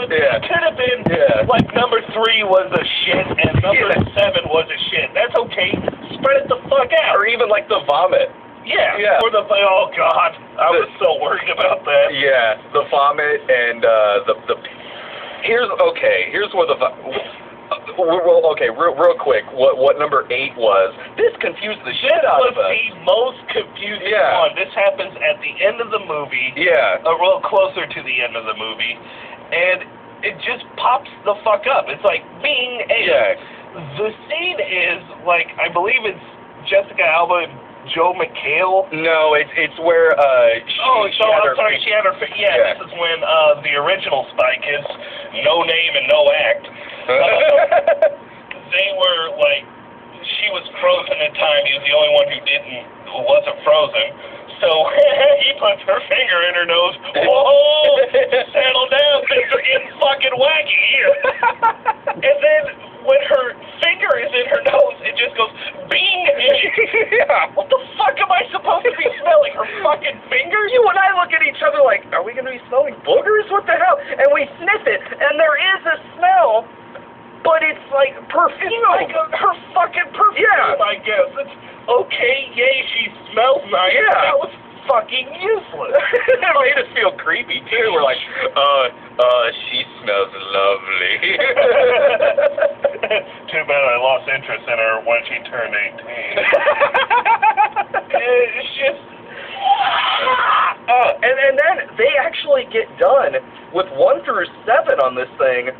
but Yeah. it could have been like number 3 was a shit and number 7 was a shit. That's okay. Spread it the fuck out. Or even like the vomit. Yeah. Or the oh god, I was so worried about that. Yeah, the vomit and the. Here's where the. Real quick, what number 8 was? This confused the shit out of us. This was the most confusing one. This happens at the end of the movie. Yeah. A little closer to the end of the movie, and it just pops the fuck up. It's like Bing 8. Yeah. The scene is like, I believe it's Jessica Alba and Joe McHale. No, it's where she had her this is when the original Spy Kids, no name and no act. They were like, she was frozen in time. He was the only one who wasn't frozen. So he puts her finger in her nose. Whoa, settle down. Things are getting fucking wacky here. And then when her finger is in her nose, it just goes bing. Yeah. What the fuck am I supposed to be smelling? Her fucking fingers? You and I look at each other like, are we going to be smelling boogers? What the hell? And we sniff it, and there is a smell, but it's like perfume. It's like her fucking perfume, I guess. It's okay, yay, she smells nice. Yeah. That was fucking useless. It made us feel creepy, too. We're like, she smells lovely. Too bad I lost interest in her when she turned 18. It's just... and then they actually get done with 1 through 7 on this thing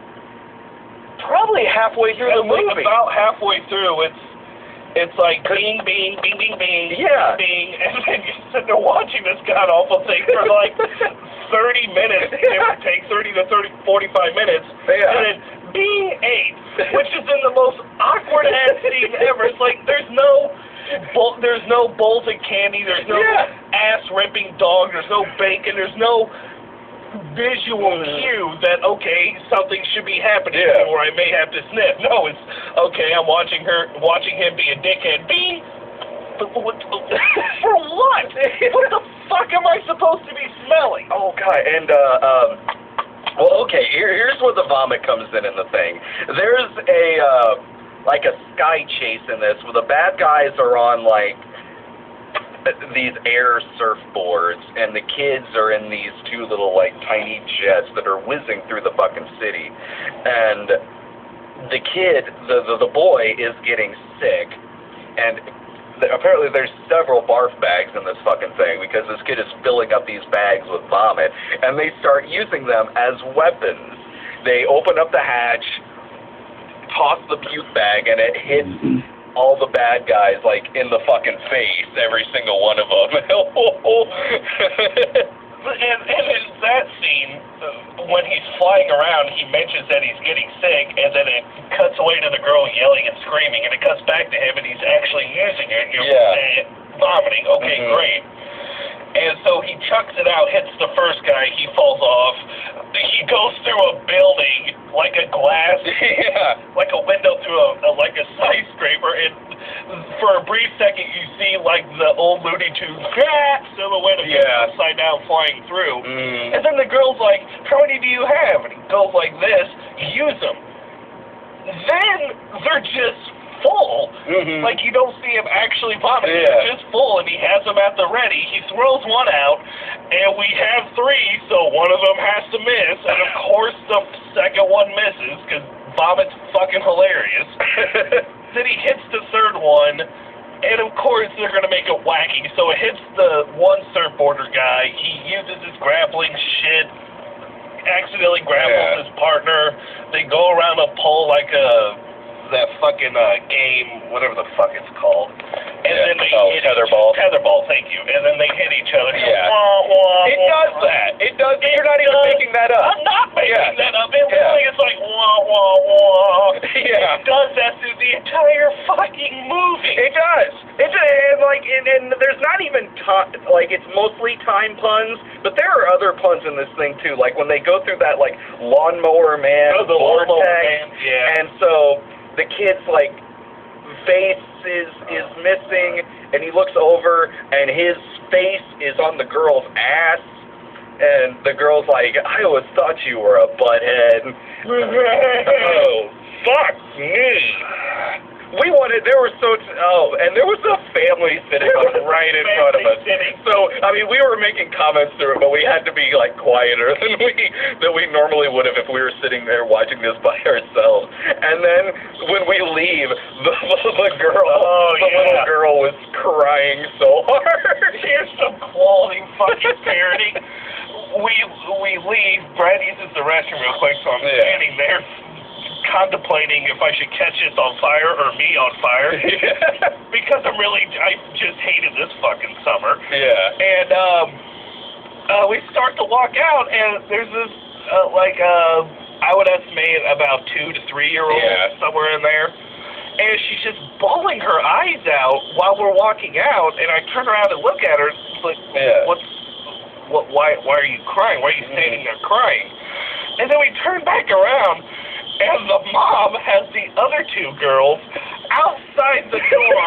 probably halfway through the movie. Like about halfway through, it's like bing, bing, bing, bing, bing, yeah, bing, and then you sit there watching this god-awful thing for like 30 minutes, give or take 30 to 45 minutes, and then bing, 8, which is in the most awkward-ass scene ever. It's like there's no bowls of candy, there's no ass-ripping dog, there's no bacon, there's no visual cue that, okay, something should be happening or I may have to sniff. No, it's, okay, I'm watching him be a dickhead. Bing! But for what? What the fuck am I supposed to be smelling? Oh, God, and, well, okay, here's where the vomit comes in the thing. There's like a sky chase in this where the bad guys are on, like, these air surfboards, and the kids are in these 2 little, like, tiny jets that are whizzing through the fucking city. And the kid, the boy, is getting sick, and apparently there's several barf bags in this fucking thing, because this kid is filling up these bags with vomit, and they start using them as weapons. They open up the hatch, toss the puke bag, and it hits all the bad guys, like, in the fucking face, every single one of them. And in that scene, when he's flying around, he mentions that he's getting sick, and then it cuts away to the girl yelling and screaming, and it cuts back to him, and he's actually using it. Vomiting. Okay, great. And so he chucks it out, hits the first guy, he falls off. He goes through a building, like a glass, like a window through like a skyscraper, and for a brief second you see like the old Looney Tunes silhouette of him upside down flying through. And then the girl's like, how many do you have? And he goes like this, use them. Then they're just full. Like, you don't see him actually vomiting. He's just full, and he has them at the ready. He throws one out, and we have 3, so one of them has to miss, and of course the second one misses, because vomit's fucking hilarious. Then he hits the third one, and of course they're going to make it wacky, so it hits the one surfboarder guy. He uses his grappling shit, accidentally grapples his partner. They go around a pole like that fucking game, whatever the fuck it's called. And then they hit tetherball. Tetherball, thank you. And then they hit each other. It does that. It does. You're not even making that up. I'm not making that up. It really is like wah wah wah. It does that through the entire fucking movie. It does. It's and there's not even like, it's mostly time puns, but there are other puns in this thing too. Like when they go through that like lawnmower man vortex, and so the kid's like face is missing, and he looks over, and his face is on the girl's ass, And the girl's like, I always thought you were a butthead. Oh, fuck me. We wanted, there were and there was a family sitting right in front of us. So, I mean, we were making comments through it, but we had to be, like, quieter than we normally would have if we were sitting there watching this by ourselves. And then, when we leave, the little girl was crying so hard. Here's some quality fucking parenting. We leave, Brad uses the restroom real quick, so I'm standing there contemplating if I should catch this on fire or me on fire. Because I just hated this fucking summer. Yeah. And we start to walk out, and there's this I would estimate about 2 to 3 year old somewhere in there, and she's just bawling her eyes out while we're walking out. And I turn around and look at her, like, why are you crying? Why are you standing there crying? And then we turn back around, and the mom has the other 2 girls outside the door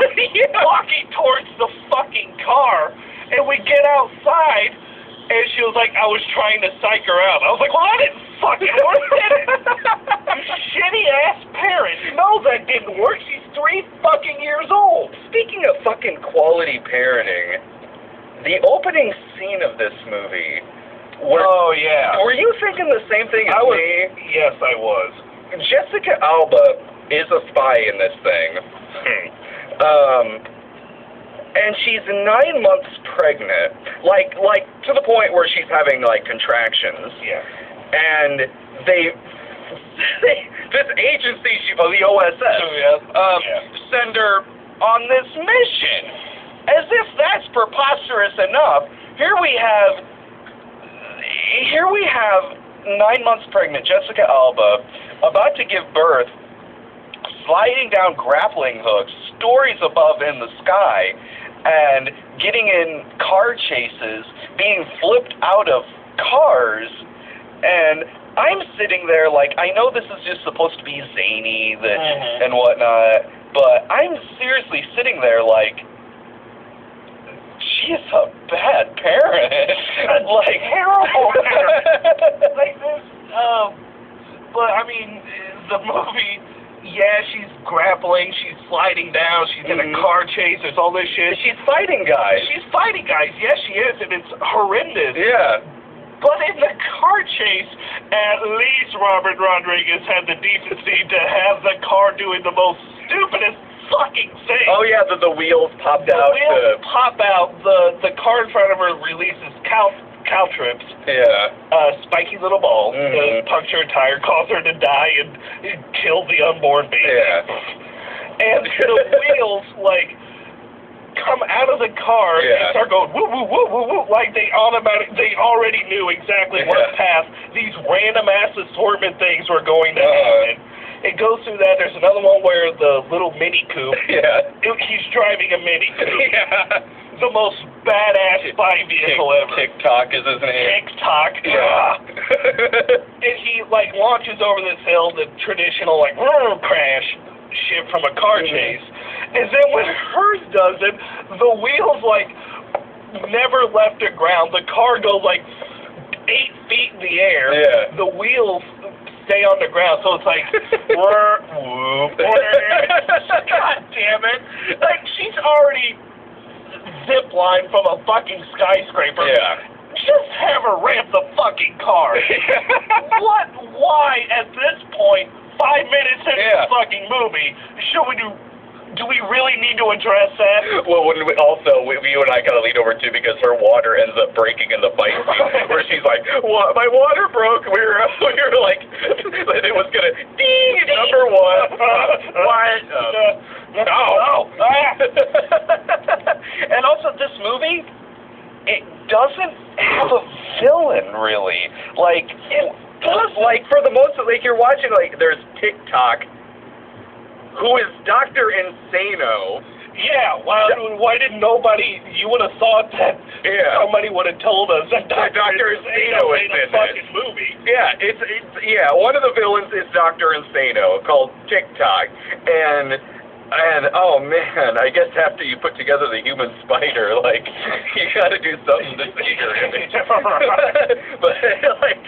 walking towards the fucking car. And we get outside, and she was like, I was trying to psych her out. I was like, well, I didn't fucking work it. You shitty-ass parent. No, that didn't work. She's 3 fucking years old. Speaking of fucking quality parenting, the opening scene of this movie... Were you thinking the same thing as me? Yes, I was. Jessica Alba is a spy in this thing. And she's 9 months pregnant, like to the point where she's having like contractions. Yeah. And this agency, the OSS, send her on this mission, as if that's preposterous enough. Here we have 9 months pregnant Jessica Alba, about to give birth, sliding down grappling hooks, stories above in the sky, and getting in car chases, being flipped out of cars, and I'm sitting there like, I know this is just supposed to be zany and whatnot, but I'm seriously sitting there like, she's a bad parent. Like, terrible parent. Like this, but I mean, the movie, she's grappling, she's sliding down, she's in a car chase, there's all this shit. She's fighting guys. Yes, she is, and it's horrendous. Yeah. But in the car chase, at least Robert Rodriguez had the decency to have the car doing the most stupidest fucking thing. Oh yeah, the wheels popped out. The wheels pop out. The car in front of her releases cow trips. Yeah. Spiky little balls. Puncture a tire, cause her to die, and kill the unborn baby. Yeah. And the wheels come out of the car and start going woo woo woo woo woo, like they already knew exactly what path these random ass assortment things were going to happen. It goes through that. There's another one where the little Mini Coupe, he's driving a Mini Coupe. The most badass spy vehicle ever. TikTok is his name. TikTok. And he launches over this hill, the traditional crash shit from a car chase. And then when hers does it, the wheels never left the ground. The car goes 8 feet in the air. Yeah. The wheels stay on the ground, so it's God damn it. She's already ziplined from a fucking skyscraper. Yeah. Just have her ramp the fucking car. Why, at this point, 5 minutes into the fucking movie, do we really need to address that? Well, when you and I kind of leaned over too, because her water ends up breaking in the fight scene, where she's like, "What? My water broke." We were like, it was gonna ding. Number one. What? No. And also, this movie, it doesn't have a villain really. For the most, you're watching, there's TikTok, who is Dr. Insano. Yeah, why didn't nobody, you would have thought that somebody would have told us that Dr. Insano is in a fucking movie. Yeah, one of the villains is Dr. Insano, called TikTok. And And, oh man, I guess after you put together the human spider, like, you gotta do something to see your image. But, like,